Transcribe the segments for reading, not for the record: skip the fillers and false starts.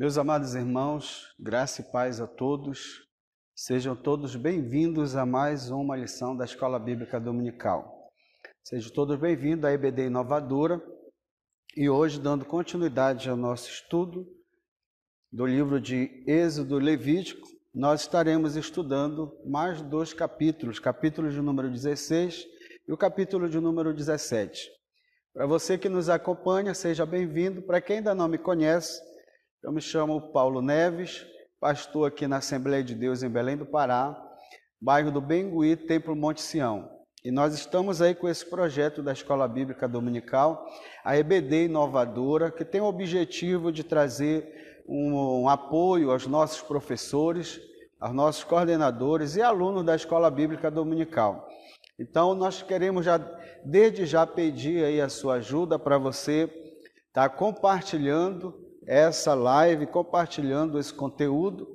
Meus amados irmãos, graça e paz a todos. Sejam todos bem-vindos a mais uma lição da Escola Bíblica Dominical. Sejam todos bem-vindos à EBD Inovadora e hoje, dando continuidade ao nosso estudo do livro de Êxodo Levítico, nós estaremos estudando mais dois capítulos, capítulo de número 16 e o capítulo de número 17. Para você que nos acompanha, seja bem-vindo. Para quem ainda não me conhece, eu me chamo Paulo Neves, pastor aqui na Assembleia de Deus em Belém do Pará, bairro do Bengui, Templo Monte Sião. E nós estamos aí com esse projeto da Escola Bíblica Dominical, a EBD Inovadora, que tem o objetivo de trazer um apoio aos nossos professores, aos nossos coordenadores e alunos da Escola Bíblica Dominical. Então, nós queremos desde já pedir aí a sua ajuda para você estar compartilhando essa live, compartilhando esse conteúdo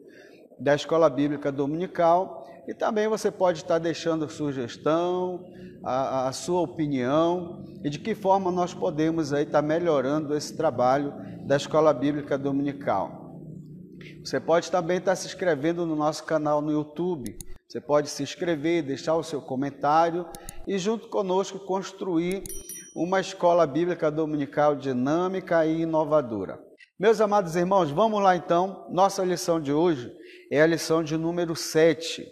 da Escola Bíblica Dominical, e também você pode estar deixando sugestão, a sua opinião e de que forma nós podemos aí estar melhorando esse trabalho da Escola Bíblica Dominical. Você pode também estar se inscrevendo no nosso canal no YouTube. Você pode se inscrever, deixar o seu comentário e junto conosco construir uma Escola Bíblica Dominical dinâmica e inovadora. Meus amados irmãos, vamos lá então. Nossa lição de hoje é a lição de número 7,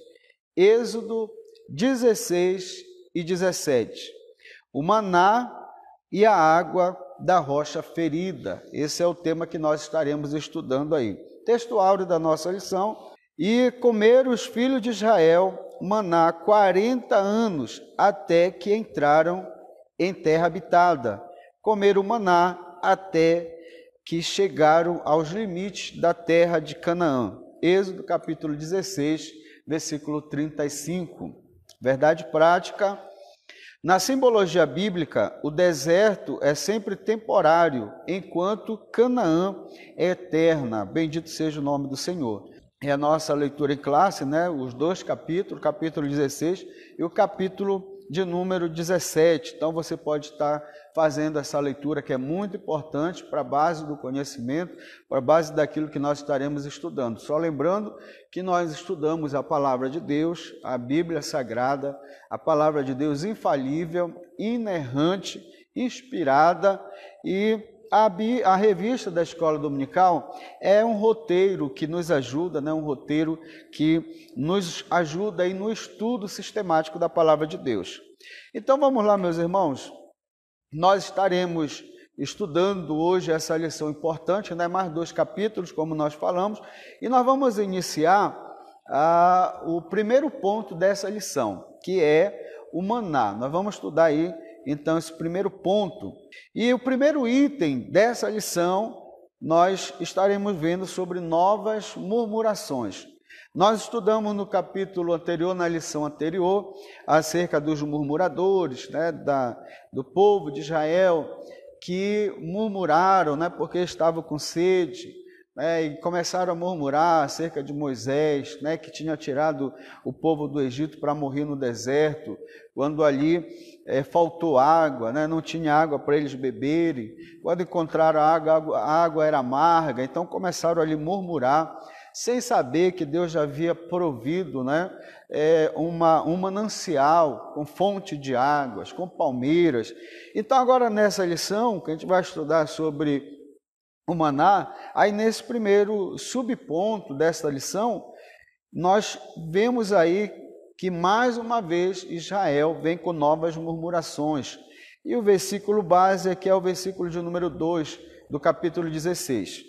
Êxodo 16 e 17. O maná e a água da rocha ferida. Esse é o tema que nós estaremos estudando aí. Texto áureo da nossa lição. E comeram os filhos de Israel maná 40 anos, até que entraram em terra habitada. Comeram maná até que chegaram aos limites da terra de Canaã. Êxodo capítulo 16, versículo 35. Verdade prática. Na simbologia bíblica, o deserto é sempre temporário, enquanto Canaã é eterna. Bendito seja o nome do Senhor. É a nossa leitura em classe, né? Os dois capítulos, o capítulo 16 e o capítulo de número 17. Então você pode estar fazendo essa leitura que é muito importante para a base do conhecimento, para a base daquilo que nós estaremos estudando. Só lembrando que nós estudamos a palavra de Deus, a Bíblia Sagrada, a palavra de Deus infalível, inerrante, inspirada, e a revista da Escola Dominical é um roteiro que nos ajuda, né? Um roteiro que nos ajuda aí no estudo sistemático da Palavra de Deus. Então vamos lá, meus irmãos, nós estaremos estudando hoje essa lição importante, né? Mais dois capítulos, como nós falamos, e nós vamos iniciar o primeiro ponto dessa lição, que é o maná. Nós vamos estudar aí então esse primeiro ponto. E o primeiro item dessa lição, nós estaremos vendo sobre novas murmurações. Nós estudamos no capítulo anterior, na lição anterior, acerca dos murmuradores, né, do povo de Israel, que murmuraram, né, porque estavam com sede, né, e começaram a murmurar acerca de Moisés, né, que tinha tirado o povo do Egito para morrer no deserto, quando ali faltou água, né, não tinha água para eles beberem. Quando encontraram a água era amarga, então começaram ali a murmurar, sem saber que Deus já havia provido, né, um manancial com fonte de águas, com palmeiras. Então agora nessa lição, que a gente vai estudar sobre o maná, aí nesse primeiro subponto desta lição, nós vemos aí que mais uma vez Israel vem com novas murmurações. E o versículo base aqui é o versículo de número 2 do capítulo 16.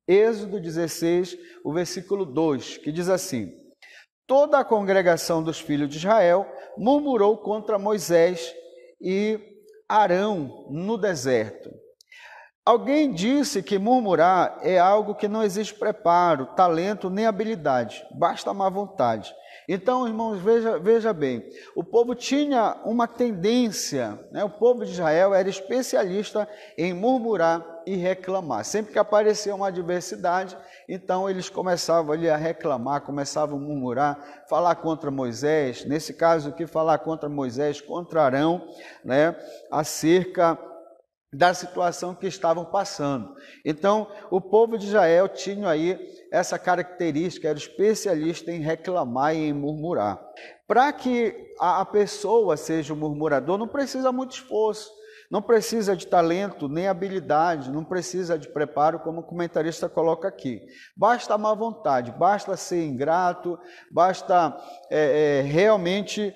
Êxodo 16, o versículo 2, que diz assim: toda a congregação dos filhos de Israel murmurou contra Moisés e Arão no deserto. Alguém disse que murmurar é algo que não exige preparo, talento nem habilidade, basta má vontade. Então, irmãos, veja bem, o povo tinha uma tendência, né? O povo de Israel era especialista em murmurar e reclamar. Sempre que aparecia uma adversidade, então eles começavam ali a reclamar, começavam a murmurar, falar contra Moisés, nesse caso aqui, falar contra Moisés, contra Arão, né? Acerca da situação que estavam passando. Então, o povo de Israel tinha aí essa característica, era especialista em reclamar e em murmurar. Para que a pessoa seja um murmurador, não precisa muito esforço, não precisa de talento, nem habilidade, não precisa de preparo, como o comentarista coloca aqui. Basta a má vontade, basta ser ingrato, basta realmente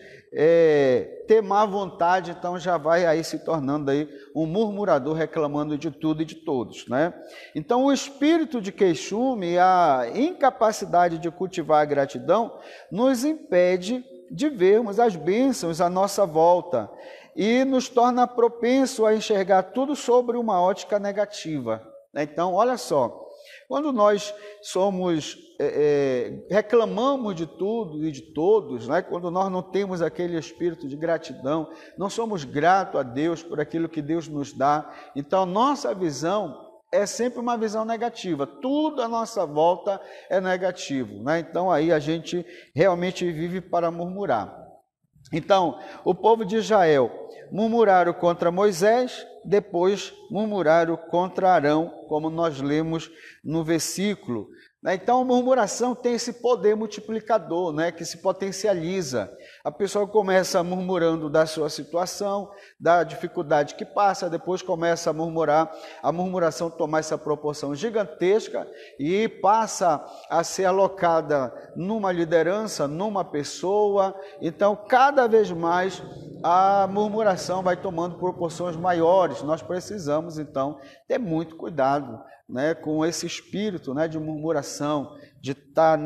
ter má vontade, então já vai aí se tornando aí um murmurador reclamando de tudo e de todos, né? Então o espírito de queixume e a incapacidade de cultivar a gratidão nos impede de vermos as bênçãos à nossa volta e nos torna propenso a enxergar tudo sobre uma ótica negativa. Então, olha só, quando nós reclamamos de tudo e de todos, né? Quando nós não temos aquele espírito de gratidão, não somos gratos a Deus por aquilo que Deus nos dá, então nossa visão é sempre uma visão negativa, tudo à nossa volta é negativo, né? Então aí a gente realmente vive para murmurar. Então, o povo de Israel murmuraram contra Moisés, depois murmuraram contra Arão, como nós lemos no versículo. Então, a murmuração tem esse poder multiplicador, né, que se potencializa. A pessoa começa murmurando da sua situação, da dificuldade que passa, depois começa a murmurar, a murmuração toma essa proporção gigantesca e passa a ser alocada numa liderança, numa pessoa. Então, cada vez mais a murmuração vai tomando proporções maiores. Nós precisamos, então, ter muito cuidado, né, com esse espírito, né, de murmuração, de estar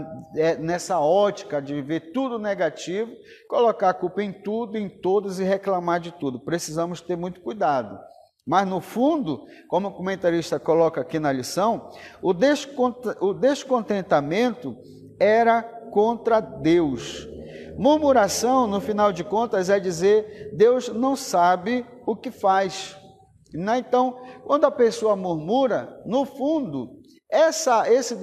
nessa ótica de ver tudo negativo, colocar a culpa em tudo, em todos e reclamar de tudo. Precisamos ter muito cuidado. Mas no fundo, como o comentarista coloca aqui na lição, o descontentamento era contra Deus. Murmuração, no final de contas, é dizer Deus não sabe o que faz. Então, quando a pessoa murmura, no fundo, esse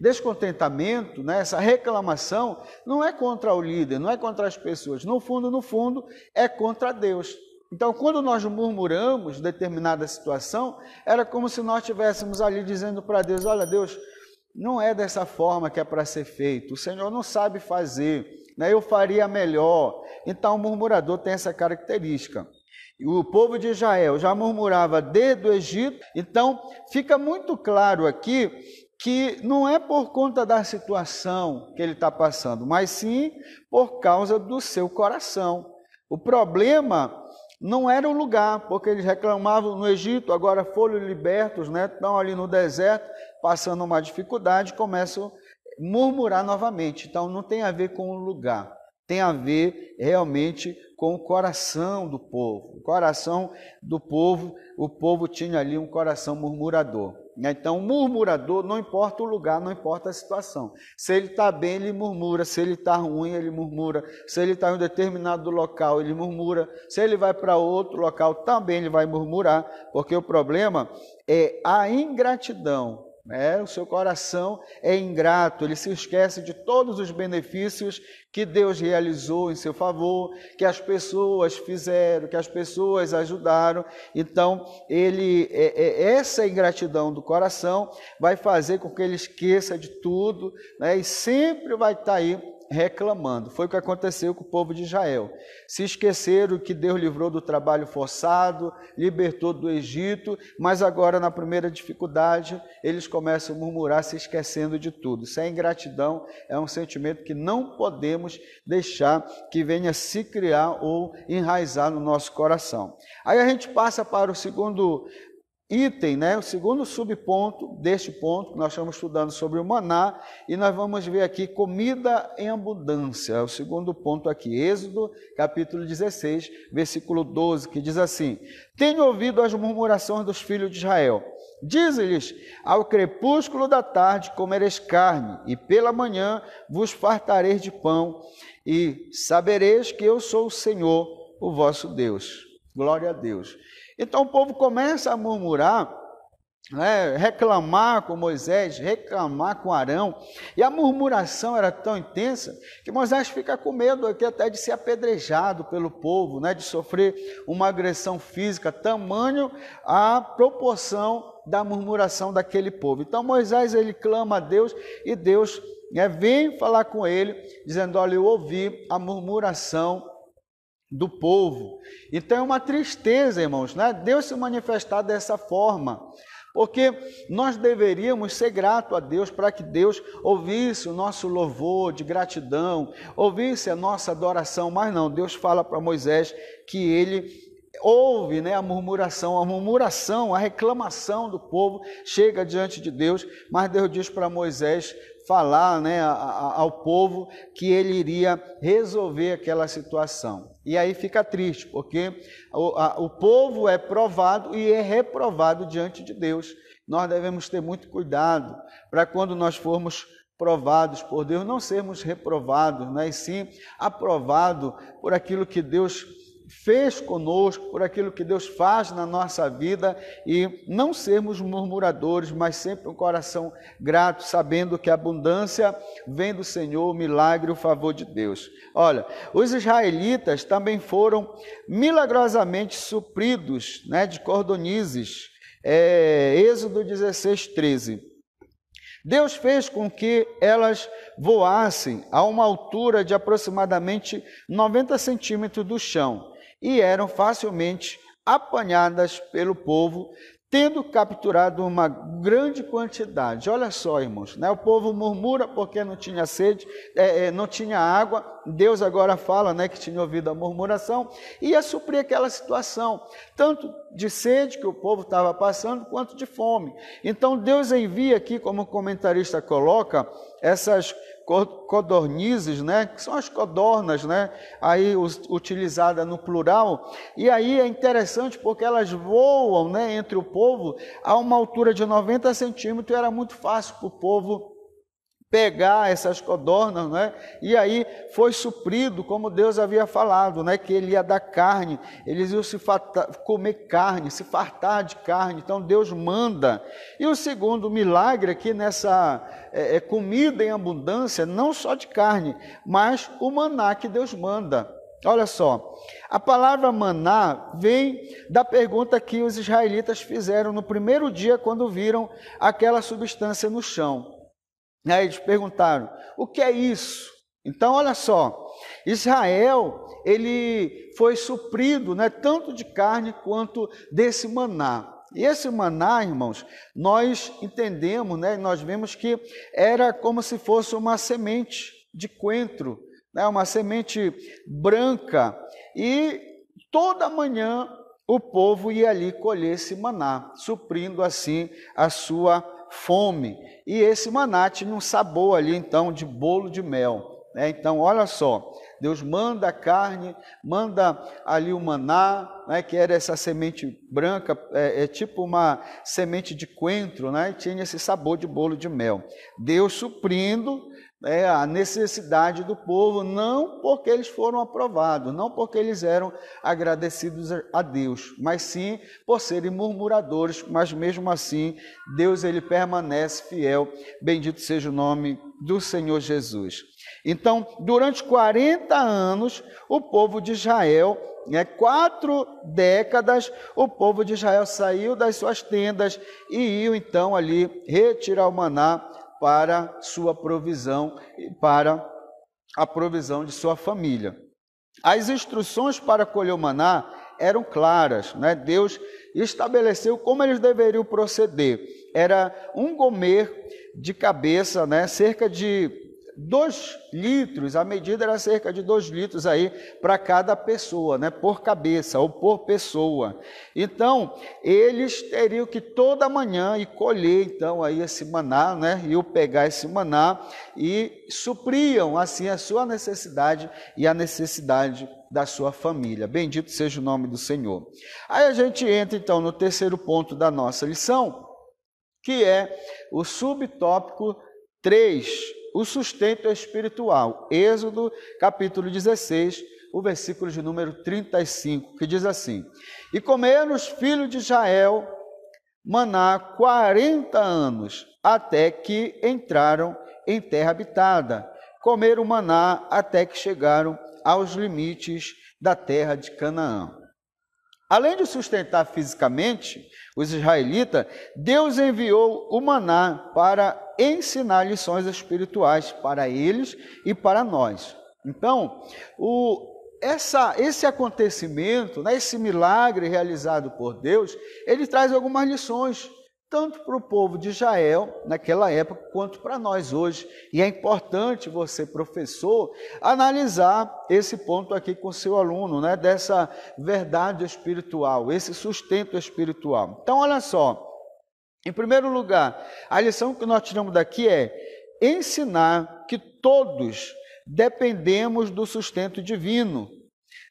descontentamento, né, essa reclamação, não é contra o líder, não é contra as pessoas. No fundo, é contra Deus. Então, quando nós murmuramos determinada situação, era como se nós estivéssemos ali dizendo para Deus, olha, Deus, não é dessa forma que é para ser feito, o Senhor não sabe fazer, né, eu faria melhor. Então, o murmurador tem essa característica. O povo de Israel já murmurava desde o Egito, então fica muito claro aqui que não é por conta da situação que ele está passando, mas sim por causa do seu coração. O problema não era o lugar, porque eles reclamavam no Egito, agora foram libertos, né? Estão ali no deserto, passando uma dificuldade, começam a murmurar novamente. Então não tem a ver com o lugar, tem a ver realmente com o coração do povo. O coração do povo, o povo tinha ali um coração murmurador. Então, o murmurador, não importa o lugar, não importa a situação. Se ele está bem, ele murmura. Se ele está ruim, ele murmura. Se ele está em um determinado local, ele murmura. Se ele vai para outro local, também ele vai murmurar, porque o problema é a ingratidão. O seu coração é ingrato, ele se esquece de todos os benefícios que Deus realizou em seu favor, que as pessoas fizeram, que as pessoas ajudaram. Então, essa ingratidão do coração vai fazer com que ele esqueça de tudo, né, e sempre vai estar aí reclamando. Foi o que aconteceu com o povo de Israel. Se esqueceram que Deus livrou do trabalho forçado, libertou do Egito, mas agora na primeira dificuldade eles começam a murmurar, se esquecendo de tudo. Isso é ingratidão, é um sentimento que não podemos deixar que venha se criar ou enraizar no nosso coração. Aí a gente passa para o segundo item, né? O segundo subponto deste ponto, que nós estamos estudando sobre o maná, e nós vamos ver aqui comida em abundância, é o segundo ponto aqui, Êxodo, capítulo 16, versículo 12, que diz assim: tenho ouvido as murmurações dos filhos de Israel, dize-lhes, ao crepúsculo da tarde comereis carne, e pela manhã vos fartareis de pão, e sabereis que eu sou o Senhor, o vosso Deus. Glória a Deus. Então o povo começa a murmurar né, reclamar com Moisés, reclamar com Arão, e a murmuração era tão intensa que Moisés fica com medo aqui até de ser apedrejado pelo povo, né, de sofrer uma agressão física, tamanho a proporção da murmuração daquele povo. Então Moisés ele clama a Deus e Deus vem falar com ele, dizendo: olha, eu ouvi a murmuração do povo. Então é uma tristeza, irmãos, né, Deus se manifestar dessa forma. Porque nós deveríamos ser gratos a Deus para que Deus ouvisse o nosso louvor de gratidão, ouvisse a nossa adoração, mas não, Deus fala para Moisés que ele ouve, né, a murmuração, a reclamação do povo chega diante de Deus, mas Deus diz para Moisés falar, né, ao povo que ele iria resolver aquela situação. E aí fica triste, porque o povo é provado e é reprovado diante de Deus. Nós devemos ter muito cuidado para quando nós formos provados por Deus, não sermos reprovados, né, e sim aprovados por aquilo que Deus fez conosco, por aquilo que Deus faz na nossa vida, e não sermos murmuradores, mas sempre um coração grato, sabendo que a abundância vem do Senhor, o milagre e o favor de Deus. Olha, os israelitas também foram milagrosamente supridos, né, de cordonizes, Êxodo 16, 13. Deus fez com que elas voassem a uma altura de aproximadamente 90 centímetros do chão, e eram facilmente apanhadas pelo povo, tendo capturado uma grande quantidade. Olha só, irmãos, né? O povo murmura porque não tinha sede, não tinha água. Deus agora fala, né, que tinha ouvido a murmuração e ia suprir aquela situação, tanto de sede que o povo estava passando, quanto de fome. Então Deus envia aqui, como o comentarista coloca, essas codornizes, né, que são as codornas, né, aí utilizada no plural, e aí é interessante porque elas voam, né, entre o povo a uma altura de 90 centímetros, e era muito fácil para o povo pegar essas codornas, né? E aí foi suprido, como Deus havia falado, né? Que ele ia dar carne, eles iam comer carne, se fartar de carne. Então Deus manda. E o segundo milagre aqui nessa comida em abundância, não só de carne, mas o maná que Deus manda. Olha só, a palavra maná vem da pergunta que os israelitas fizeram no primeiro dia quando viram aquela substância no chão. Aí eles perguntaram: o que é isso? Então, olha só, Israel, ele foi suprido, né, tanto de carne quanto desse maná. E esse maná, irmãos, nós entendemos, né, nós vemos que era como se fosse uma semente de coentro, né, uma semente branca, e toda manhã o povo ia ali colher esse maná, suprindo assim a sua fome. E esse maná tinha um sabor ali, então, de bolo de mel, né? Então, olha só, Deus manda a carne, manda ali o maná, né, que era essa semente branca, tipo uma semente de coentro, né, e tinha esse sabor de bolo de mel. Deus suprindo a necessidade do povo, não porque eles foram aprovados, não porque eles eram agradecidos a Deus, mas sim por serem murmuradores, mas mesmo assim, Deus ele permanece fiel, bendito seja o nome do Senhor Jesus. Então, durante 40 anos, o povo de Israel, 4 décadas, o povo de Israel saiu das suas tendas e iam então ali retirar o maná para sua provisão e para a provisão de sua família. As instruções para colher o maná eram claras, né? Deus estabeleceu como eles deveriam proceder. Era um gomer de cabeça, né? Cerca de 2 litros, a medida era cerca de 2 litros aí para cada pessoa, né? Por cabeça ou por pessoa. Então, eles teriam que toda manhã ir colher então aí esse maná, né? Iam pegar esse maná e supriam assim a sua necessidade e a necessidade da sua família. Bendito seja o nome do Senhor. Aí a gente entra então no terceiro ponto da nossa lição, que é o subtópico 3, o sustento espiritual. Êxodo, capítulo 16, o versículo de número 35, que diz assim: E comeram os filhos de Israel maná 40 anos, até que entraram em terra habitada. Comeram maná até que chegaram aos limites da terra de Canaã. Além de sustentar fisicamente os israelitas, Deus enviou o maná para ensinar lições espirituais para eles e para nós. Então, esse acontecimento, né, esse milagre realizado por Deus, ele traz algumas lições, tanto para o povo de Israel naquela época, quanto para nós hoje. E é importante você, professor, analisar esse ponto aqui com o seu aluno, né, dessa verdade espiritual, esse sustento espiritual. Então, olha só, em primeiro lugar, a lição que nós tiramos daqui é ensinar que todos dependemos do sustento divino.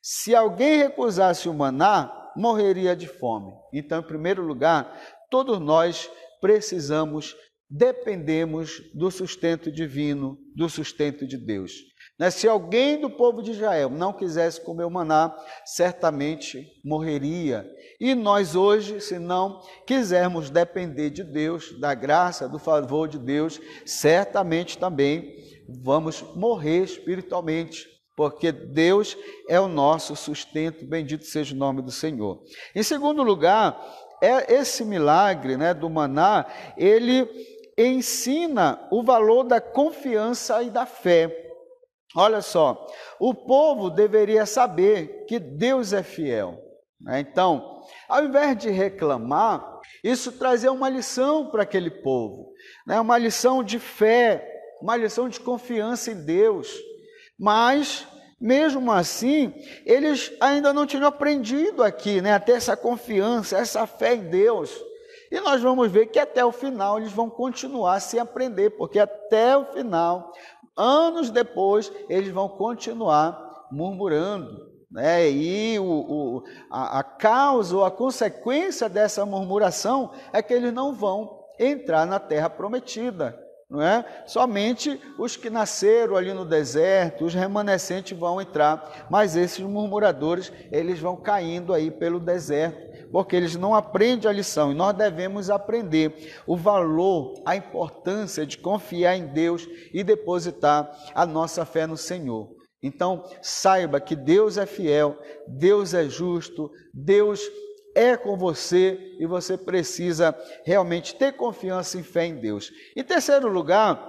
Se alguém recusasse o maná, morreria de fome. Então, em primeiro lugar, todos nós dependemos do sustento divino, do sustento de Deus. Se alguém do povo de Israel não quisesse comer o maná, certamente morreria. E nós hoje, se não quisermos depender de Deus, da graça, do favor de Deus, certamente também vamos morrer espiritualmente, porque Deus é o nosso sustento, bendito seja o nome do Senhor. Em segundo lugar, esse milagre, né, do maná, ele ensina o valor da confiança e da fé. Olha só, o povo deveria saber que Deus é fiel, né? Então, ao invés de reclamar, isso trazia uma lição para aquele povo, né? Uma lição de fé, uma lição de confiança em Deus. Mas, mesmo assim, eles ainda não tinham aprendido aqui, né, a ter essa confiança, essa fé em Deus. E nós vamos ver que até o final eles vão continuar sem aprender, porque até o final, anos depois, eles vão continuar murmurando, né? E a causa ou a consequência dessa murmuração é que eles não vão entrar na terra prometida. Não é? Somente os que nasceram ali no deserto, os remanescentes vão entrar, mas esses murmuradores, eles vão caindo aí pelo deserto, porque eles não aprendem a lição, e nós devemos aprender o valor, a importância de confiar em Deus e depositar a nossa fé no Senhor. Então, saiba que Deus é fiel, Deus é justo, Deus é com você e você precisa realmente ter confiança e fé em Deus. Em terceiro lugar,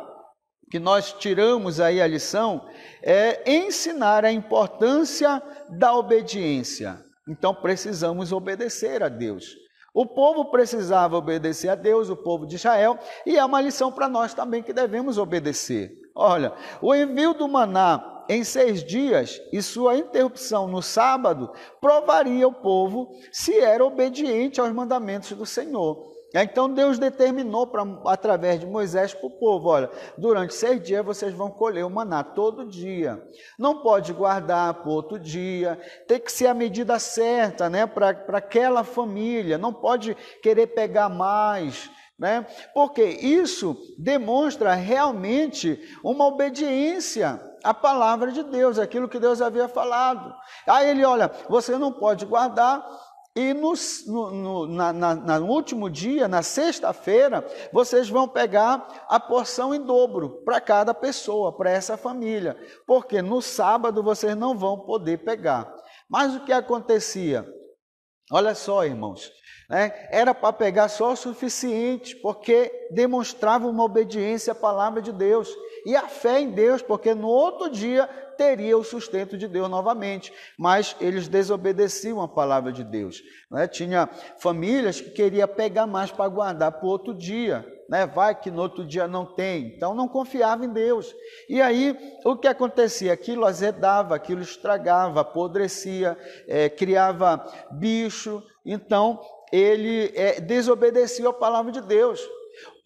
que nós tiramos aí a lição, é ensinar a importância da obediência. Então, precisamos obedecer a Deus. O povo precisava obedecer a Deus, o povo de Israel, e é uma lição para nós também que devemos obedecer. Olha, o envio do maná em 6 dias e sua interrupção no sábado provaria o povo se era obediente aos mandamentos do Senhor. Então Deus determinou através de Moisés para o povo, olha, durante 6 dias vocês vão colher o maná todo dia. Não pode guardar para outro dia, tem que ser a medida certa, né, para aquela família, não pode querer pegar mais, né? Porque isso demonstra realmente uma obediência à palavra de Deus, aquilo que Deus havia falado. Aí ele, olha, você não pode guardar, e no último dia, na sexta-feira, vocês vão pegar a porção em dobro para cada pessoa, para essa família, porque no sábado vocês não vão poder pegar. Mas o que acontecia? Olha só, irmãos, né? Era para pegar só o suficiente, porque demonstrava uma obediência à palavra de Deus e a fé em Deus, porque no outro dia teria o sustento de Deus novamente, mas eles desobedeciam a palavra de Deus, né? Tinha famílias que queriam pegar mais para guardar para o outro dia, né? Vai que no outro dia não tem, então não confiava em Deus. E aí o que acontecia? Aquilo azedava, aquilo estragava, apodrecia, criava bicho, então ele desobedecia a palavra de Deus.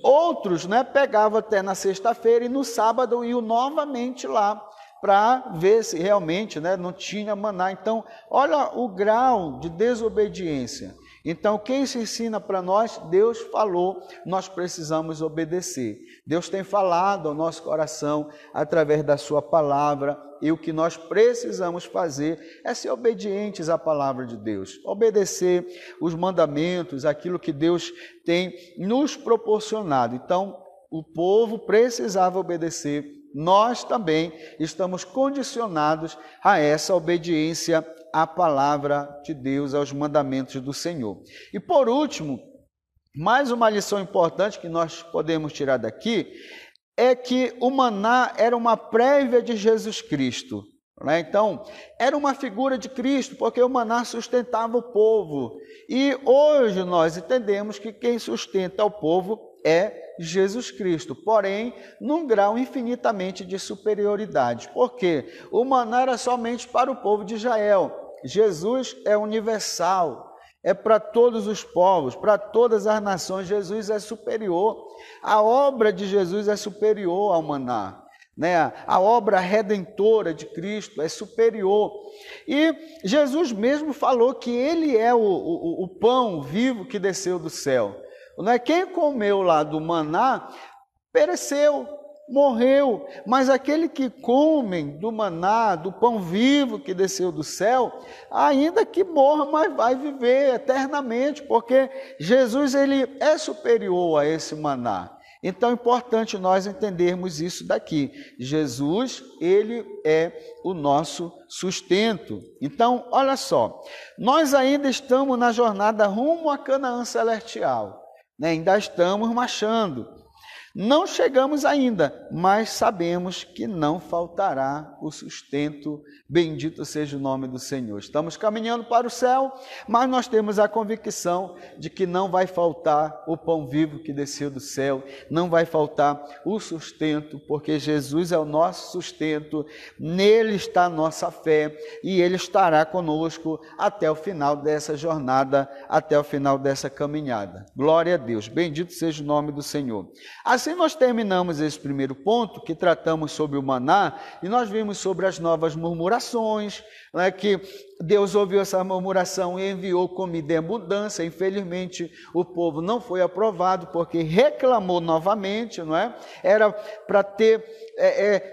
Outros, né, pegavam até na sexta-feira e no sábado iam novamente lá para ver se realmente, né, não tinha maná. Então, olha o grau de desobediência. Então, quem isso ensina para nós? Deus falou, nós precisamos obedecer. Deus tem falado ao nosso coração através da sua palavra, e o que nós precisamos fazer é ser obedientes à palavra de Deus, obedecer os mandamentos, aquilo que Deus tem nos proporcionado. Então, o povo precisava obedecer, nós também estamos condicionados a essa obediência à palavra de Deus, aos mandamentos do Senhor. E por último, mais uma lição importante que nós podemos tirar daqui, é que o maná era uma prévia de Jesus Cristo. Né? Então, era uma figura de Cristo, porque o maná sustentava o povo. E hoje nós entendemos que quem sustenta o povo é Jesus Cristo, porém, num grau infinitamente de superioridade. Por quê? O maná era somente para o povo de Israel. Jesus é universal, é para todos os povos, para todas as nações. Jesus é superior. A obra de Jesus é superior ao maná. Né? A obra redentora de Cristo é superior. E Jesus mesmo falou que ele é o pão vivo que desceu do céu. Não é? Quem comeu lá do maná pereceu, morreu, mas aquele que come do maná, do pão vivo que desceu do céu, ainda que morra, mas vai viver eternamente, porque Jesus ele é superior a esse maná. Então é importante nós entendermos isso daqui. Jesus, ele é o nosso sustento. Então, olha só, nós ainda estamos na jornada rumo a Canaã celestial. Né? Ainda estamos marchando. Não chegamos ainda, mas sabemos que não faltará o sustento. Bendito seja o nome do Senhor. Estamos caminhando para o céu, mas nós temos a convicção de que não vai faltar o pão vivo que desceu do céu, não vai faltar o sustento, porque Jesus é o nosso sustento, nele está a nossa fé e ele estará conosco até o final dessa jornada, até o final dessa caminhada. Glória a Deus, bendito seja o nome do Senhor. Assim nós terminamos esse primeiro ponto, que tratamos sobre o maná, e nós vimos sobre as novas murmurações, né, que Deus ouviu essa murmuração e enviou comida em abundância. Infelizmente, o povo não foi aprovado, porque reclamou novamente, não é? Era para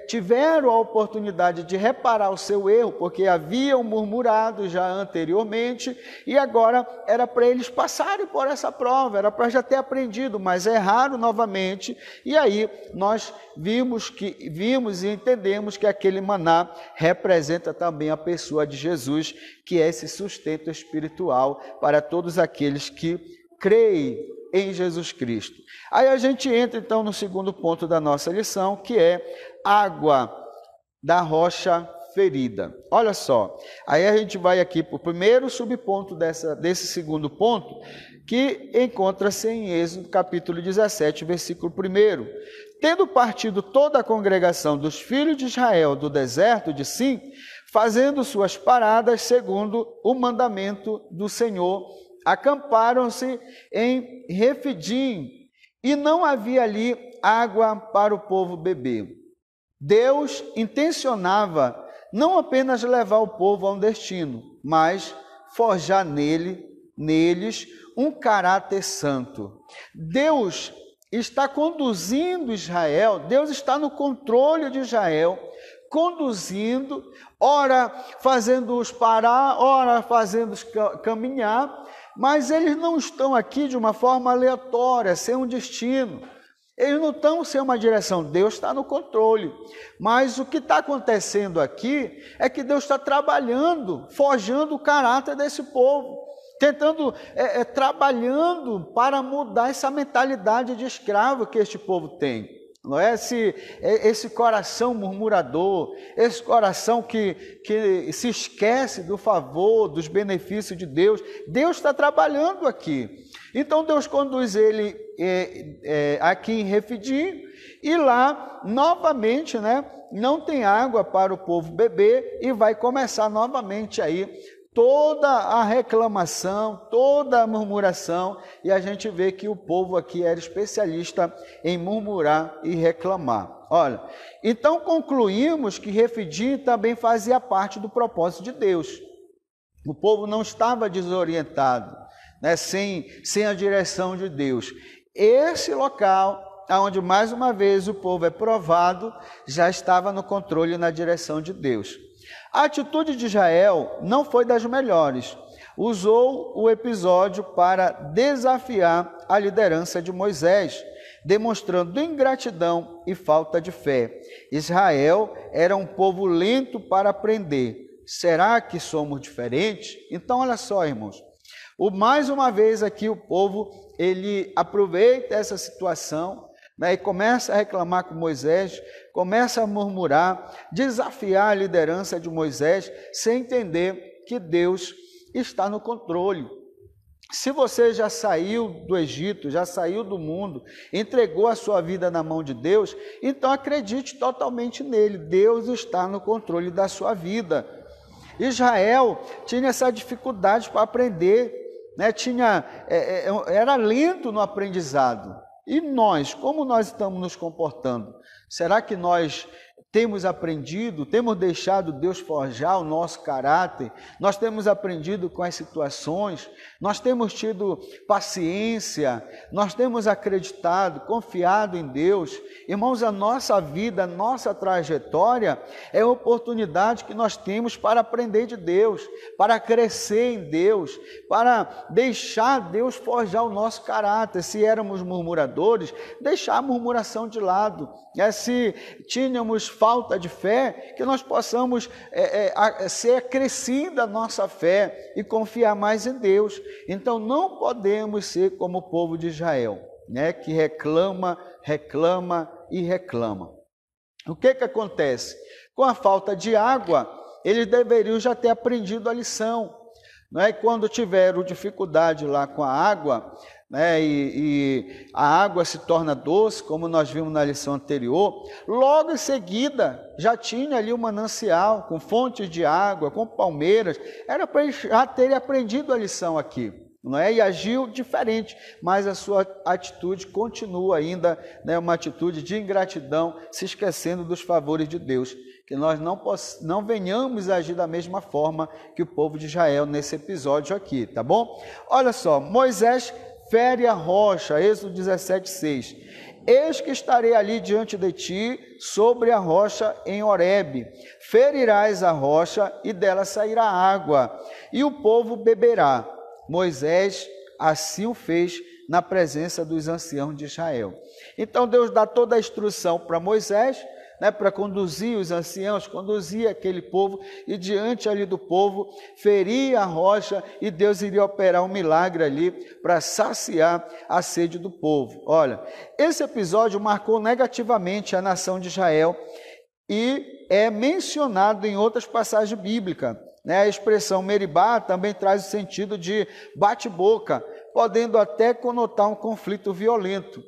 tiveram a oportunidade de reparar o seu erro, porque haviam murmurado já anteriormente, e agora era para eles passarem por essa prova, era para já ter aprendido, mas erraram novamente, e aí nós vimos e entendemos que aquele maná representa também a pessoa de Jesus, que é esse sustento espiritual para todos aqueles que creem em Jesus Cristo. Aí a gente entra então no segundo ponto da nossa lição, que é água da rocha ferida. Olha só, aí a gente vai aqui para o primeiro subponto desse segundo ponto, que encontra-se em Êxodo capítulo 17, versículo 1. Tendo partido toda a congregação dos filhos de Israel do deserto de Sim, fazendo suas paradas segundo o mandamento do Senhor, acamparam-se em Refidim, e não havia ali água para o povo beber. Deus intencionava não apenas levar o povo a um destino, mas forjar neles um caráter santo. Deus está conduzindo Israel, Deus está no controle de Israel, conduzindo, ora fazendo-os parar, ora fazendo-os caminhar, mas eles não estão aqui de uma forma aleatória, sem um destino. Eles não estão sem uma direção, Deus está no controle. Mas o que está acontecendo aqui é que Deus está trabalhando, forjando o caráter desse povo, tentando, trabalhando para mudar essa mentalidade de escravo que este povo tem. Não é esse coração murmurador, esse coração que se esquece do favor, dos benefícios de Deus. Deus está trabalhando aqui. Então Deus conduz ele aqui em Refidim, e lá novamente, né, não tem água para o povo beber, e vai começar novamente aí toda a reclamação, toda a murmuração, e a gente vê que o povo aqui era especialista em murmurar e reclamar. Olha, então concluímos que Refidim também fazia parte do propósito de Deus. O povo não estava desorientado, né, sem a direção de Deus. Esse local, onde mais uma vez o povo é provado, já estava no controle e na direção de Deus. A atitude de Israel não foi das melhores. Usou o episódio para desafiar a liderança de Moisés, demonstrando ingratidão e falta de fé. Israel era um povo lento para aprender. Será que somos diferentes? Então, olha só, irmãos. Mais uma vez aqui o povo, ele aproveita essa situação, né, e começa a reclamar com Moisés, começa a murmurar, desafiar a liderança de Moisés, sem entender que Deus está no controle. Se você já saiu do Egito, já saiu do mundo, entregou a sua vida na mão de Deus, então acredite totalmente nele. Deus está no controle da sua vida. Israel tinha essa dificuldade para aprender, né? Era lento no aprendizado. E nós, como nós estamos nos comportando? Será que nós temos aprendido, temos deixado Deus forjar o nosso caráter? Nós temos aprendido com as situações? Nós temos tido paciência? Nós temos acreditado, confiado em Deus? Irmãos, a nossa vida, a nossa trajetória é a oportunidade que nós temos para aprender de Deus, para crescer em Deus, para deixar Deus forjar o nosso caráter. Se éramos murmuradores, deixar a murmuração de lado. Se tínhamos falta de fé, que nós possamos ser acrescida a nossa fé e confiar mais em Deus. Então não podemos ser como o povo de Israel, né, que reclama e reclama. O que acontece? Com a falta de água, eles deveriam já ter aprendido a lição, né? E quando tiveram dificuldade lá com a água, né, e a água se torna doce, como nós vimos na lição anterior, logo em seguida já tinha ali um manancial com fontes de água, com palmeiras. Era para eles já terem aprendido a lição aqui, não é? E agiu diferente, mas a sua atitude continua ainda, né, uma atitude de ingratidão, se esquecendo dos favores de Deus. Que nós não venhamos a agir da mesma forma que o povo de Israel nesse episódio aqui, tá bom? Olha só, Moisés fere a rocha, Êxodo 17:6. Eis que estarei ali diante de ti, sobre a rocha em Horebe. Ferirás a rocha e dela sairá água, e o povo beberá. Moisés assim o fez na presença dos anciãos de Israel. Então Deus dá toda a instrução para Moisés, né, para conduzir os anciãos, conduzir aquele povo, e diante ali do povo, ferir a rocha, e Deus iria operar um milagre ali, para saciar a sede do povo. Olha, esse episódio marcou negativamente a nação de Israel, e é mencionado em outras passagens bíblicas, né? A expressão Meribá também traz o sentido de bate-boca, podendo até conotar um conflito violento.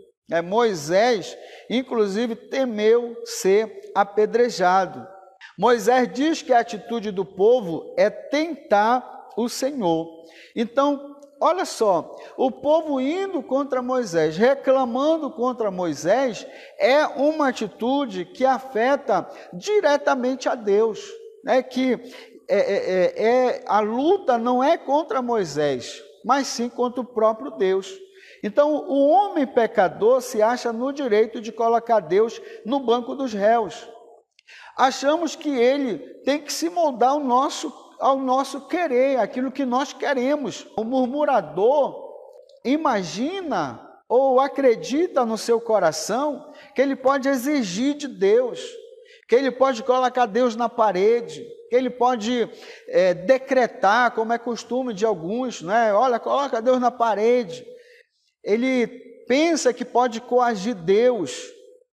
Moisés, inclusive, temeu ser apedrejado. Moisés diz que a atitude do povo é tentar o Senhor. Então, olha só, o povo indo contra Moisés, reclamando contra Moisés, é uma atitude que afeta diretamente a Deus, né? Que a luta não é contra Moisés, mas sim contra o próprio Deus. Então, o homem pecador se acha no direito de colocar Deus no banco dos réus. Achamos que ele tem que se moldar ao nosso querer, aquilo que nós queremos. O murmurador imagina ou acredita no seu coração que ele pode exigir de Deus, que ele pode colocar Deus na parede, que ele pode decretar, como é costume de alguns, né? Olha, coloca Deus na parede. Ele pensa que pode coagir Deus,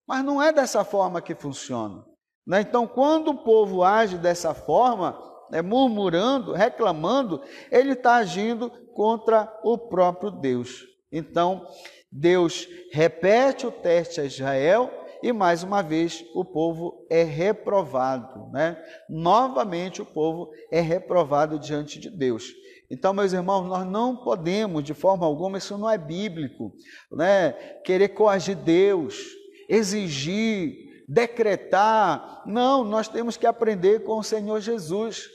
mas não é dessa forma que funciona, né? Então, quando o povo age dessa forma, murmurando, reclamando, ele está agindo contra o próprio Deus. Então, Deus repete o teste a Israel e, mais uma vez, o povo é reprovado, né? Novamente, o povo é reprovado diante de Deus. Então, meus irmãos, nós não podemos, de forma alguma, isso não é bíblico, né? Querer coagir Deus, exigir, decretar. Não, nós temos que aprender com o Senhor Jesus,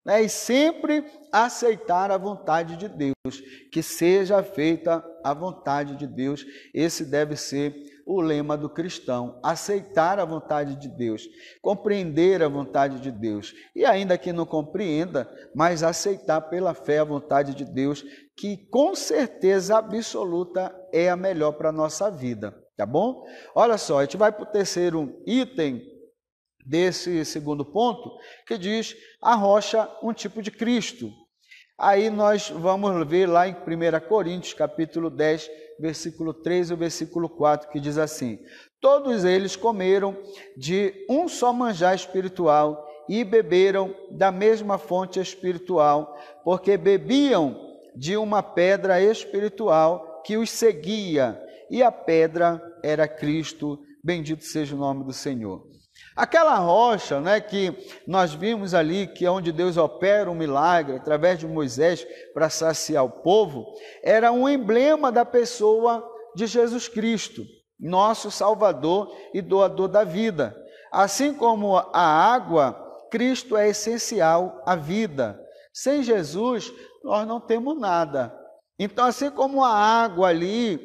né? E sempre aceitar a vontade de Deus, que seja feita a vontade de Deus. Esse deve ser o lema do cristão: aceitar a vontade de Deus, compreender a vontade de Deus, e ainda que não compreenda, mas aceitar pela fé a vontade de Deus, que com certeza absoluta é a melhor para a nossa vida, tá bom? Olha só, a gente vai para o terceiro item desse segundo ponto, que diz a rocha, um tipo de Cristo. Aí nós vamos ver lá em 1 Coríntios, capítulo 10, versículo 3 e o versículo 4, que diz assim: todos eles comeram de um só manjar espiritual e beberam da mesma fonte espiritual, porque bebiam de uma pedra espiritual que os seguia, e a pedra era Cristo. Bendito seja o nome do Senhor. Aquela rocha, né, que nós vimos ali, que é onde Deus opera um milagre através de Moisés para saciar o povo, era um emblema da pessoa de Jesus Cristo, nosso Salvador e doador da vida. Assim como a água, Cristo é essencial à vida. Sem Jesus, nós não temos nada. Então, assim como a água ali,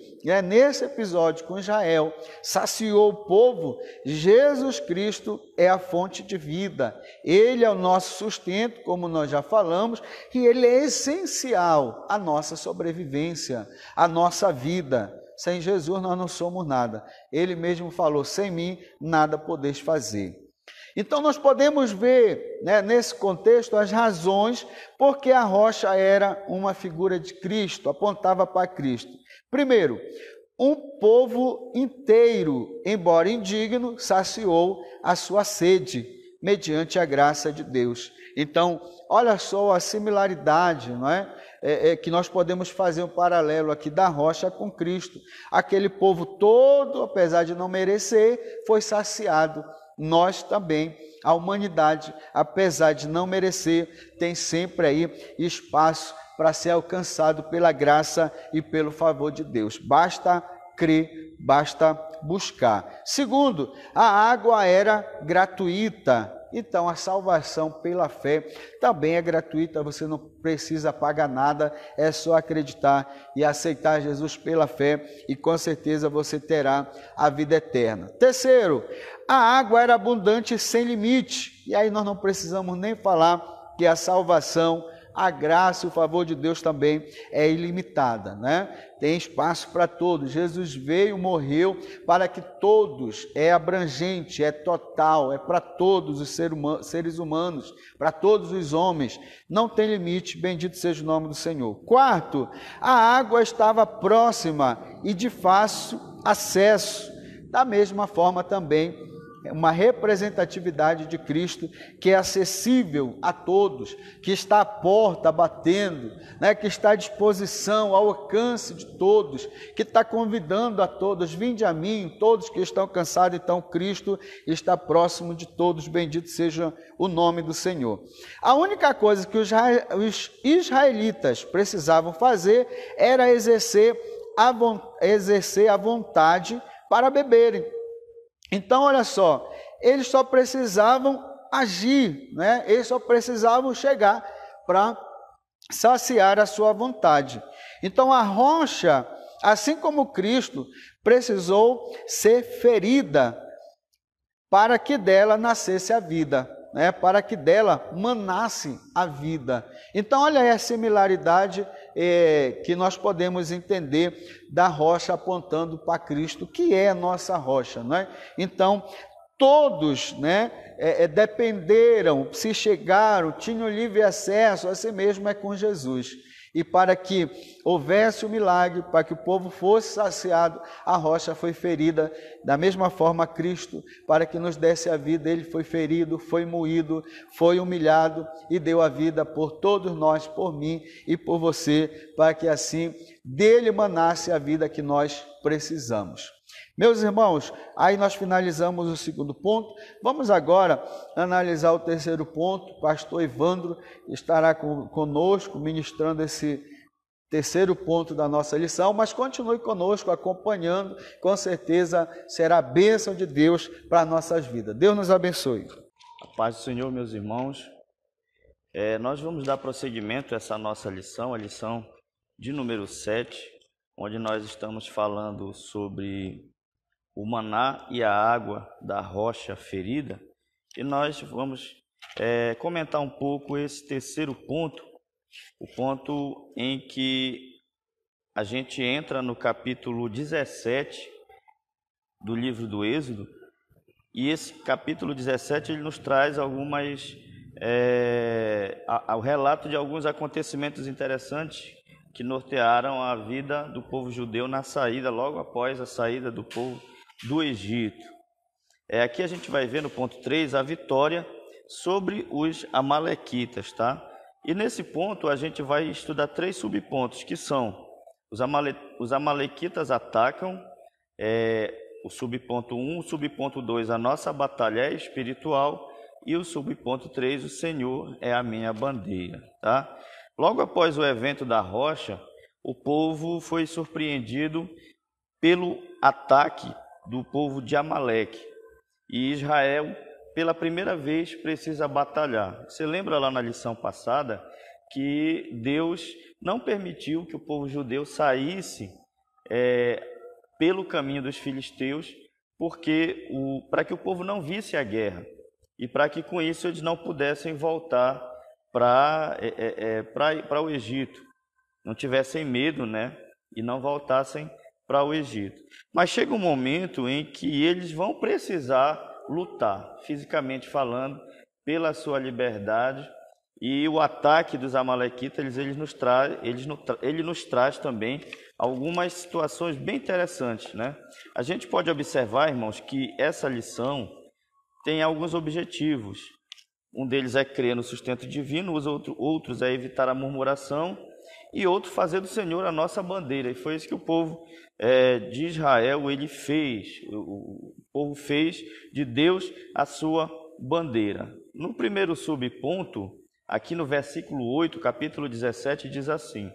nesse episódio com Israel, saciou o povo, Jesus Cristo é a fonte de vida. Ele é o nosso sustento, como nós já falamos, e Ele é essencial à nossa sobrevivência, à nossa vida. Sem Jesus nós não somos nada. Ele mesmo falou: sem mim nada podeis fazer. Então nós podemos ver, né, nesse contexto as razões porque a rocha era uma figura de Cristo, apontava para Cristo. Primeiro, um povo inteiro, embora indigno, saciou a sua sede mediante a graça de Deus. Então, olha só a similaridade, não é? Que nós podemos fazer um paralelo aqui da rocha com Cristo. Aquele povo todo, apesar de não merecer, foi saciado. Nós também, a humanidade, apesar de não merecer, tem sempre aí espaço para ser alcançado pela graça e pelo favor de Deus. Basta crer, basta buscar. Segundo, a água era gratuita. Então, a salvação pela fé também é gratuita, você não precisa pagar nada, é só acreditar e aceitar Jesus pela fé e com certeza você terá a vida eterna. Terceiro, a água era abundante e sem limite, e aí nós não precisamos nem falar que a salvação, a graça e o favor de Deus também é ilimitada, né? Tem espaço para todos. Jesus veio, morreu para que todos, é abrangente, é total, é para todos os seres humanos, para todos os homens, não tem limite, bendito seja o nome do Senhor. Quarto, a água estava próxima e de fácil acesso, da mesma forma também, uma representatividade de Cristo que é acessível a todos, que está à porta batendo, né, que está à disposição, ao alcance de todos, que está convidando a todos: vinde a mim, todos que estão cansados. Então Cristo está próximo de todos, bendito seja o nome do Senhor. A única coisa que os israelitas precisavam fazer era exercer a vontade para beberem. Então, olha só, eles só precisavam agir, né? Eles só precisavam chegar para saciar a sua vontade. Então, a rocha, assim como Cristo, precisou ser ferida para que dela nascesse a vida, né? Para que dela manasse a vida. Então, olha aí a similaridade que nós podemos entender da rocha apontando para Cristo, que é a nossa rocha, não é? Então, todos, né, dependeram, se chegaram, tinham livre acesso, assim mesmo é com Jesus. E para que houvesse o milagre, para que o povo fosse saciado, a rocha foi ferida. Da mesma forma, Cristo, para que nos desse a vida, Ele foi ferido, foi moído, foi humilhado e deu a vida por todos nós, por mim e por você, para que assim dele manasse a vida que nós precisamos. Meus irmãos, aí nós finalizamos o segundo ponto. Vamos agora analisar o terceiro ponto. O pastor Evandro estará conosco ministrando esse terceiro ponto da nossa lição, mas continue conosco acompanhando, com certeza será a bênção de Deus para as nossas vidas. Deus nos abençoe. A paz do Senhor, meus irmãos. Nós vamos dar prosseguimento a essa nossa lição, a lição de número 7, onde nós estamos falando sobre o maná e a água da rocha ferida. E nós vamos comentar um pouco esse terceiro ponto, o ponto em que a gente entra no capítulo 17 do livro do Êxodo. E esse capítulo 17 ele nos traz o relato de alguns acontecimentos interessantes que nortearam a vida do povo judeu na saída, logo após a saída do povo do Egito. Aqui a gente vai ver no ponto 3 a vitória sobre os amalequitas, tá? E nesse ponto a gente vai estudar 3 subpontos, que são os amalequitas atacam, o subponto 1, o subponto 2, a nossa batalha é espiritual, e o subponto 3, o Senhor é a minha bandeira, tá? Logo após o evento da rocha, o povo foi surpreendido pelo ataque do povo de Amaleque. E Israel, pela primeira vez, precisa batalhar. Você lembra lá na lição passada que Deus não permitiu que o povo judeu saísse pelo caminho dos filisteus, para que o povo não visse a guerra e para que com isso eles não pudessem voltar para o Egito, não tivessem medo, né? E não voltassem para o Egito. Mas chega um momento em que eles vão precisar lutar, fisicamente falando, pela sua liberdade, e o ataque dos amalequitas ele nos traz também algumas situações bem interessantes, né? A gente pode observar, irmãos, que essa lição tem alguns objetivos. Um deles é crer no sustento divino, os outros é evitar a murmuração, e outro fazer do Senhor a nossa bandeira. E foi isso que o povo de Israel ele fez. O povo fez de Deus a sua bandeira. No primeiro subponto, aqui no versículo 8, capítulo 17, diz assim: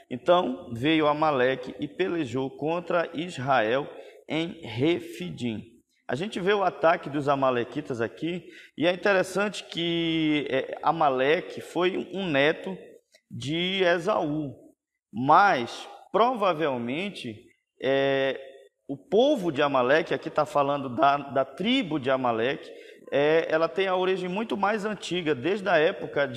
Então veio Amaleque e pelejou contra Israel em Refidim. A gente vê o ataque dos amalequitas aqui, e é interessante que Amaleque foi um neto de Esaú, mas provavelmente o povo de Amaleque, aqui está falando da tribo de Amaleque, ela tem a origem muito mais antiga, desde a época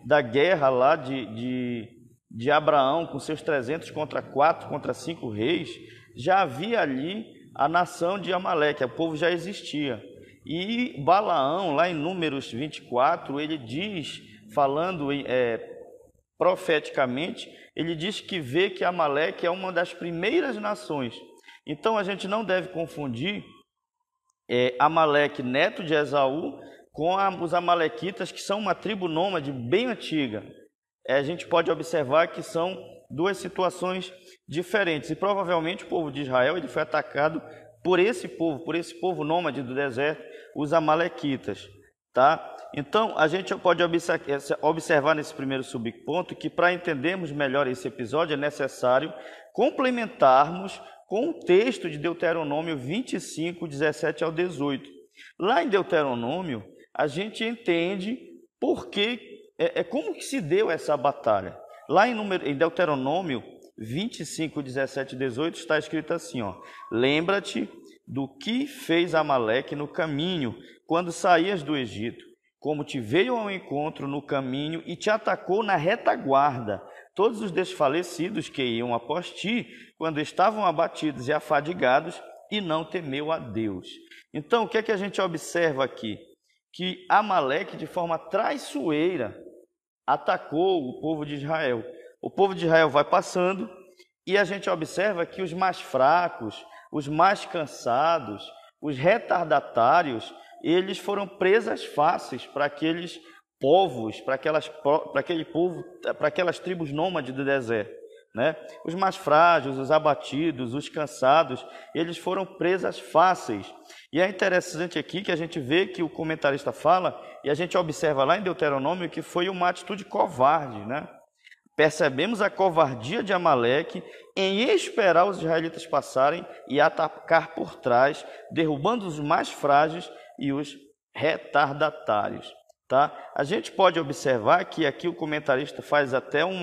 da guerra lá de Abraão, com seus 300 contra 5 reis, já havia ali a nação de Amaleque, o povo já existia. E Balaão, lá em Números 24, ele diz, falando profeticamente, ele diz que vê que Amaleque é uma das primeiras nações. Então a gente não deve confundir Amaleque, neto de Esaú, com os amalequitas, que são uma tribo nômade bem antiga. A gente pode observar que são duas situações diferentes, e provavelmente o povo de Israel ele foi atacado por esse povo nômade do deserto, os amalequitas, tá? Então a gente pode observar nesse primeiro subponto que, para entendermos melhor esse episódio, é necessário complementarmos com o texto de Deuteronômio 25, 17 ao 18. Lá em Deuteronômio a gente entende como que se deu essa batalha. Lá em Deuteronômio 25, 17 e 18 está escrito assim, ó: Lembra-te do que fez Amaleque no caminho, quando saías do Egito, como te veio ao encontro no caminho e te atacou na retaguarda. Todos os desfalecidos que iam após ti, quando estavam abatidos e afadigados, e não temeu a Deus. Então, o que é que a gente observa aqui? Que Amaleque, de forma traiçoeira, atacou o povo de Israel. O povo de Israel vai passando e a gente observa que os mais fracos, os mais cansados, os retardatários, eles foram presas fáceis para aqueles povos, para aquele povo, para aquelas tribos nômades do deserto, né? Os mais frágeis, os abatidos, os cansados, eles foram presas fáceis. E é interessante aqui que a gente vê que o comentarista fala, e a gente observa lá em Deuteronômio, que foi uma atitude covarde, né? Percebemos a covardia de Amaleque em esperar os israelitas passarem e atacar por trás, derrubando os mais frágeis e os retardatários. Tá? A gente pode observar que aqui o comentarista faz até um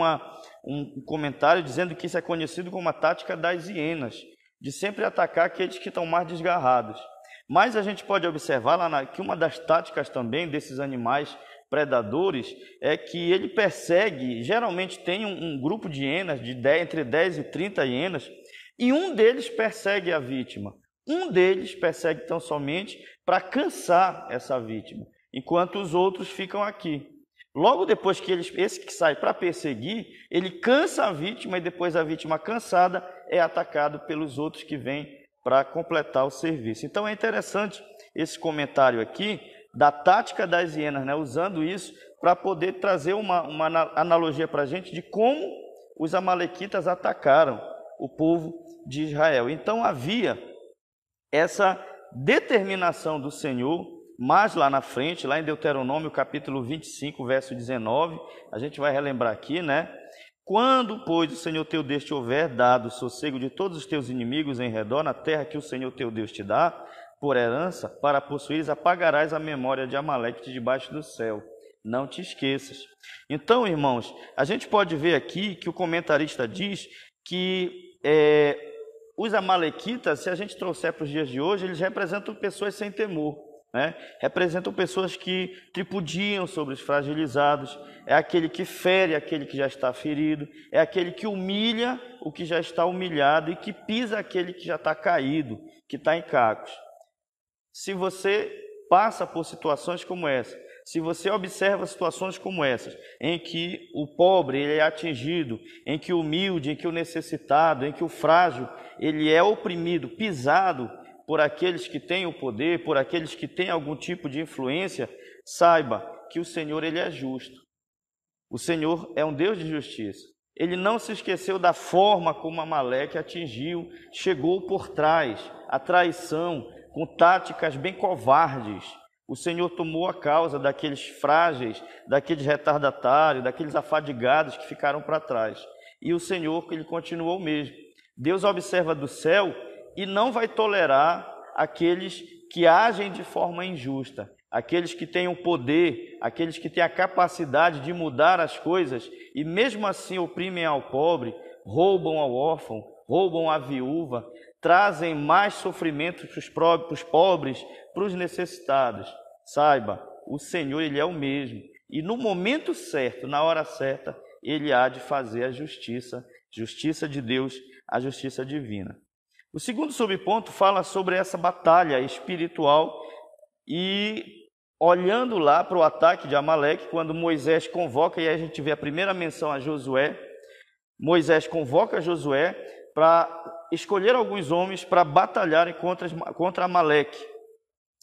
comentário dizendo que isso é conhecido como a tática das hienas, de sempre atacar aqueles que estão mais desgarrados. Mas a gente pode observar lá que uma das táticas também desses animais predadores é que ele persegue, geralmente tem um grupo de hienas, entre 10 e 30 hienas, e um deles persegue a vítima. Um deles persegue tão somente para cansar essa vítima, enquanto os outros ficam aqui. Logo depois que esse que sai para perseguir, ele cansa a vítima e depois a vítima cansada é atacado pelos outros que vêm para completar o serviço. Então é interessante esse comentário aqui da tática das hienas, né? Usando isso para poder trazer uma analogia para a gente de como os amalequitas atacaram o povo de Israel. Então havia essa determinação do Senhor, mas lá na frente, lá em Deuteronômio capítulo 25, verso 19, a gente vai relembrar aqui, né? Quando, pois, o Senhor teu Deus te houver dado o sossego de todos os teus inimigos em redor, na terra que o Senhor teu Deus te dá, por herança, para possuires, apagarás a memória de Amaleque de debaixo do céu. Não te esqueças. Então, irmãos, a gente pode ver aqui que o comentarista diz que os amalequitas, se a gente trouxer para os dias de hoje, eles representam pessoas sem temor, né? Representam pessoas que tripudiam sobre os fragilizados, é aquele que fere aquele que já está ferido, é aquele que humilha o que já está humilhado e que pisa aquele que já está caído, que está em cacos. Se você passa por situações como essa, se você observa situações como essas, em que o pobre ele é atingido, em que o humilde, em que o necessitado, em que o frágil ele é oprimido, pisado por aqueles que têm o poder, por aqueles que têm algum tipo de influência, saiba que o Senhor ele é justo. O Senhor é um Deus de justiça. Ele não se esqueceu da forma como Amaleque atingiu, chegou por trás, a traição, com táticas bem covardes. O Senhor tomou a causa daqueles frágeis, daqueles retardatários, daqueles afadigados que ficaram para trás. E o Senhor, ele continuou o mesmo. Deus observa do céu e não vai tolerar aqueles que agem de forma injusta, aqueles que têm o poder, aqueles que têm a capacidade de mudar as coisas e mesmo assim oprimem ao pobre, roubam ao órfão, roubam à viúva, trazem mais sofrimento para os pobres, para os necessitados. Saiba, o Senhor ele é o mesmo e no momento certo, na hora certa, ele há de fazer a justiça de Deus, a justiça divina. O segundo subponto fala sobre essa batalha espiritual e olhando lá para o ataque de Amaleque, quando Moisés convoca, e aí a gente vê a primeira menção a Josué, Moisés convoca Josué para escolher alguns homens para batalharem contra Amaleque.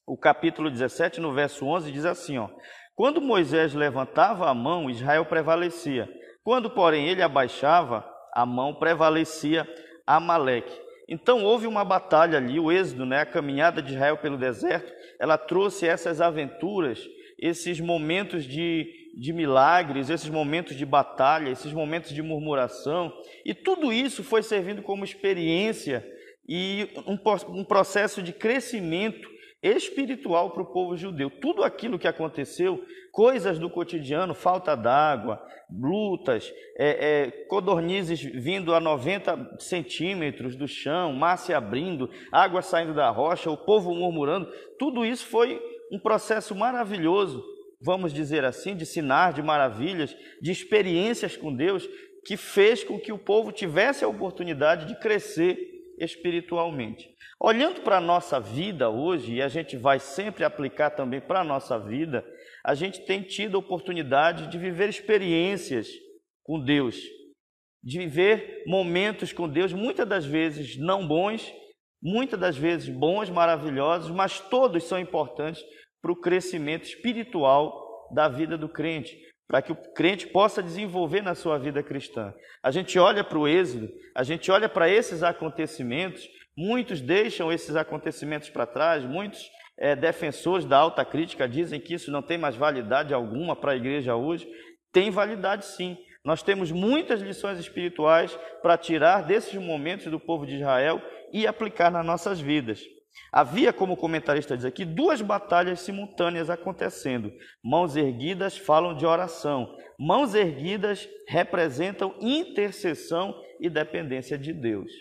O capítulo 17, no verso 11, diz assim, ó: quando Moisés levantava a mão, Israel prevalecia. Quando, porém, ele abaixava a mão, prevalecia Amaleque. Então, houve uma batalha ali, o êxodo, né, a caminhada de Israel pelo deserto, ela trouxe essas aventuras, esses momentos de milagres, esses momentos de batalha, esses momentos de murmuração, e tudo isso foi servindo como experiência e um processo de crescimento espiritual para o povo judeu. Tudo aquilo que aconteceu, coisas do cotidiano, falta d'água, lutas, codornizes vindo a 90 centímetros do chão, mar se abrindo, água saindo da rocha, o povo murmurando, tudo isso foi um processo maravilhoso, vamos dizer assim, de sinais, de maravilhas, de experiências com Deus, que fez com que o povo tivesse a oportunidade de crescer espiritualmente. Olhando para a nossa vida hoje, e a gente vai sempre aplicar também para a nossa vida, a gente tem tido a oportunidade de viver experiências com Deus, de viver momentos com Deus, muitas das vezes não bons, muitas das vezes bons, maravilhosos, mas todos são importantes para o crescimento espiritual da vida do crente, para que o crente possa desenvolver na sua vida cristã. A gente olha para o Êxodo, a gente olha para esses acontecimentos, muitos deixam esses acontecimentos para trás, muitos defensores da alta crítica dizem que isso não tem mais validade alguma para a igreja hoje. Tem validade sim. Nós temos muitas lições espirituais para tirar desses momentos do povo de Israel e aplicar nas nossas vidas. Havia, como o comentarista diz aqui, duas batalhas simultâneas acontecendo. Mãos erguidas falam de oração. Mãos erguidas representam intercessão e dependência de Deus.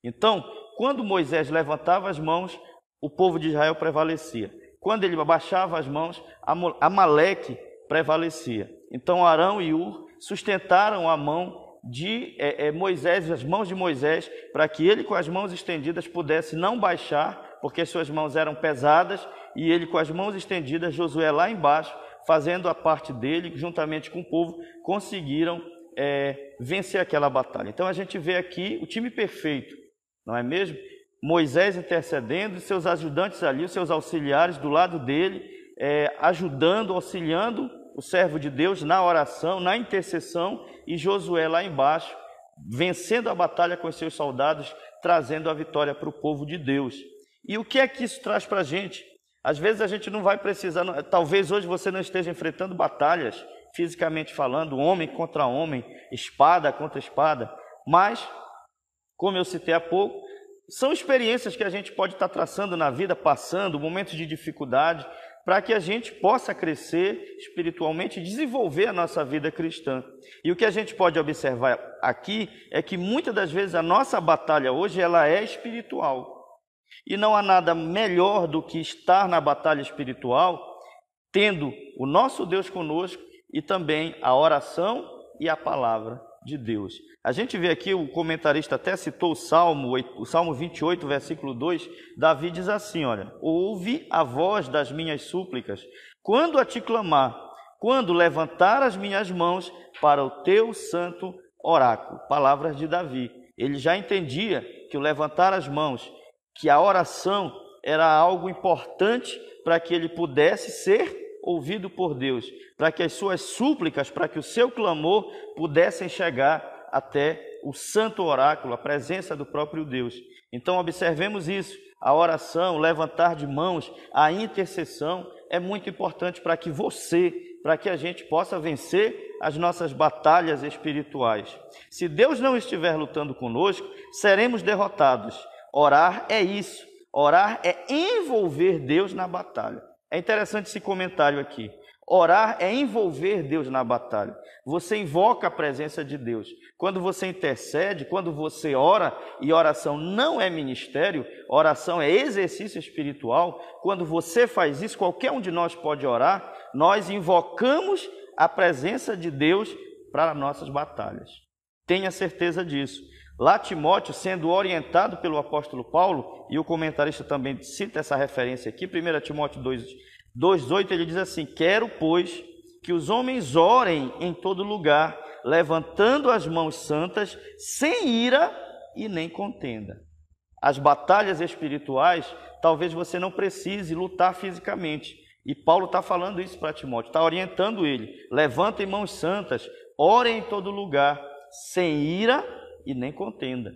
Então, quando Moisés levantava as mãos, o povo de Israel prevalecia. Quando ele abaixava as mãos, Amaleque prevalecia. Então, Arão e Ur sustentaram a mão de Moisés, as mãos de Moisés, para que ele com as mãos estendidas pudesse não baixar, porque suas mãos eram pesadas, e ele com as mãos estendidas, Josué lá embaixo, fazendo a parte dele, juntamente com o povo, conseguiram vencer aquela batalha. Então a gente vê aqui o time perfeito, não é mesmo? Moisés intercedendo, seus ajudantes ali, os seus auxiliares do lado dele, ajudando, auxiliando o servo de Deus na oração, na intercessão, e Josué lá embaixo, vencendo a batalha com os seus soldados, trazendo a vitória para o povo de Deus. E o que é que isso traz para a gente? Às vezes a gente não vai precisar, talvez hoje você não esteja enfrentando batalhas, fisicamente falando, homem contra homem, espada contra espada, mas, como eu citei há pouco, são experiências que a gente pode estar traçando na vida, passando, momentos de dificuldade, para que a gente possa crescer espiritualmente e desenvolver a nossa vida cristã. E o que a gente pode observar aqui é que muitas das vezes a nossa batalha hoje ela é espiritual. E não há nada melhor do que estar na batalha espiritual, tendo o nosso Deus conosco e também a oração e a palavra de Deus. A gente vê aqui, o comentarista até citou o Salmo 28, versículo 2, Davi diz assim, olha, ouve a voz das minhas súplicas, quando a te clamar, quando levantar as minhas mãos para o teu santo oráculo. Palavras de Davi. Ele já entendia que o levantar as mãos, que a oração era algo importante para que ele pudesse ser ouvido por Deus, para que as suas súplicas, para que o seu clamor pudessem chegar até o santo oráculo, a presença do próprio Deus. Então observemos isso, a oração, o levantar de mãos, a intercessão é muito importante para que a gente possa vencer as nossas batalhas espirituais. Se Deus não estiver lutando conosco, seremos derrotados. Orar é isso, orar é envolver Deus na batalha. É interessante esse comentário aqui. Orar é envolver Deus na batalha. Você invoca a presença de Deus. Quando você intercede, quando você ora, e oração não é ministério, oração é exercício espiritual. Quando você faz isso, qualquer um de nós pode orar, nós invocamos a presença de Deus para nossas batalhas. Tenha certeza disso. Lá Timóteo, sendo orientado pelo apóstolo Paulo, e o comentarista também cita essa referência aqui, 1 Timóteo 2,8, ele diz assim, quero, pois, que os homens orem em todo lugar, levantando as mãos santas, sem ira e nem contenda. As batalhas espirituais, talvez você não precise lutar fisicamente, e Paulo está falando isso para Timóteo, está orientando ele, levantem mãos santas, orem em todo lugar, sem ira e nem contenda.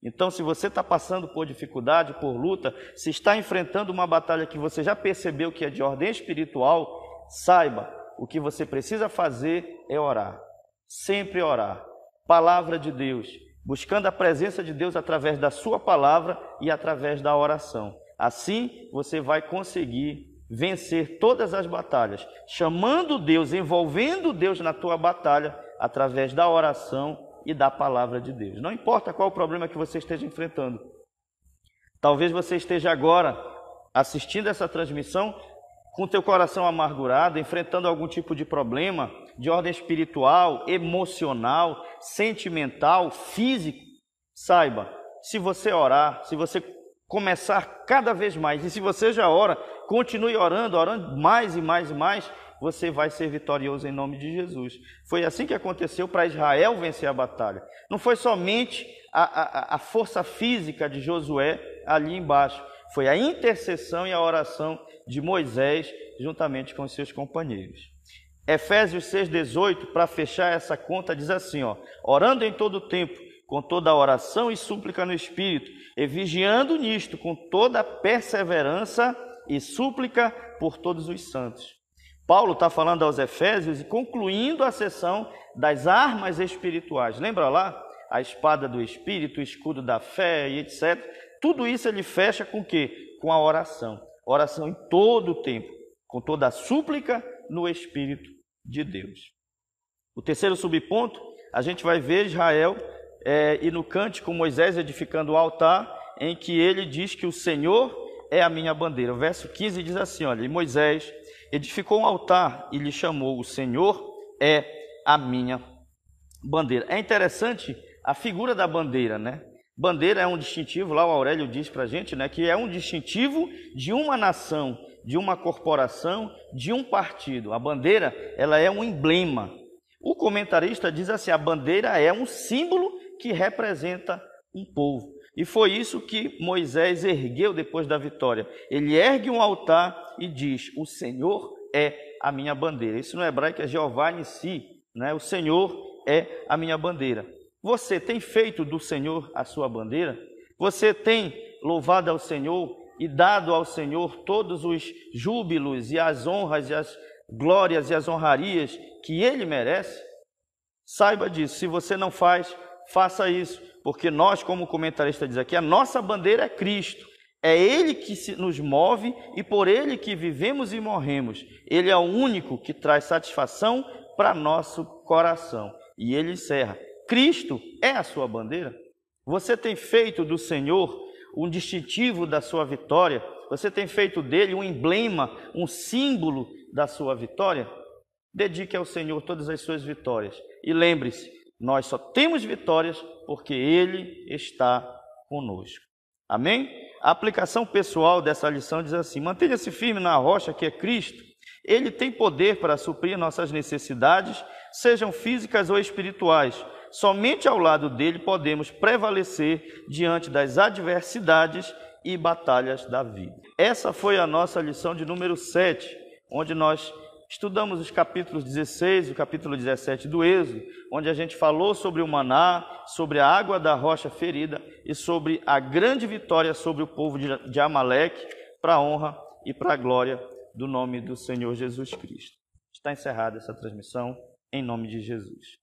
Então, se você está passando por dificuldade, por luta, se está enfrentando uma batalha que você já percebeu que é de ordem espiritual, saiba, o que você precisa fazer é orar. Sempre orar. Palavra de Deus, buscando a presença de Deus através da sua palavra e através da oração. Assim, você vai conseguir vencer todas as batalhas, chamando Deus, envolvendo Deus na tua batalha, através da oração e da palavra de Deus. Não importa qual o problema que você esteja enfrentando. Talvez você esteja agora assistindo essa transmissão com teu coração amargurado, enfrentando algum tipo de problema de ordem espiritual, emocional, sentimental, físico. Saiba, se você orar, se você começar cada vez mais, e se você já ora, continue orando mais e mais e mais, você vai ser vitorioso em nome de Jesus. Foi assim que aconteceu para Israel vencer a batalha. Não foi somente a força física de Josué ali embaixo, foi a intercessão e a oração de Moisés juntamente com os seus companheiros. Efésios 6,18, para fechar essa conta, diz assim, orando em todo o tempo, com toda a oração e súplica no Espírito, e vigiando nisto com toda perseverança e súplica por todos os santos. Paulo está falando aos Efésios e concluindo a sessão das armas espirituais. Lembra lá? A espada do Espírito, o escudo da fé e etc. Tudo isso ele fecha com o quê? com a oração. Oração em todo o tempo, com toda a súplica no Espírito de Deus. O terceiro subponto, a gente vai ver Israel e no cântico Moisés edificando o altar, em que ele diz que o Senhor é a minha bandeira. O verso 15 diz assim, olha, e Moisés edificou um altar e lhe chamou, o Senhor é a minha bandeira. É interessante a figura da bandeira, né? Bandeira é um distintivo, lá o Aurélio diz para a gente, né, que é um distintivo de uma nação, de uma corporação, de um partido. A bandeira, ela é um emblema. O comentarista diz assim, a bandeira é um símbolo que representa um povo. E foi isso que Moisés ergueu depois da vitória. Ele ergue um altar e diz, o Senhor é a minha bandeira. Isso no hebraico é Jeová em si, né? O Senhor é a minha bandeira. Você tem feito do Senhor a sua bandeira? Você tem louvado ao Senhor e dado ao Senhor todos os júbilos e as honras e as glórias e as honrarias que Ele merece? Saiba disso. Se você não faz, faça isso. Porque nós, como o comentarista diz aqui, a nossa bandeira é Cristo. É Ele que nos move e por Ele que vivemos e morremos. Ele é o único que traz satisfação para nosso coração. E ele encerra. Cristo é a sua bandeira? Você tem feito do Senhor um distintivo da sua vitória? Você tem feito dele um emblema, um símbolo da sua vitória? Dedique ao Senhor todas as suas vitórias. E lembre-se, nós só temos vitórias porque Ele está conosco. Amém? A aplicação pessoal dessa lição diz assim, mantenha-se firme na rocha que é Cristo. Ele tem poder para suprir nossas necessidades, sejam físicas ou espirituais. Somente ao lado dele podemos prevalecer diante das adversidades e batalhas da vida. Essa foi a nossa lição de número 7, onde nós estudamos os capítulos 16 e o capítulo 17 do Êxodo, onde a gente falou sobre o maná, sobre a água da rocha ferida e sobre a grande vitória sobre o povo de Amaleque, para a honra e para a glória do nome do Senhor Jesus Cristo. Está encerrada essa transmissão, em nome de Jesus.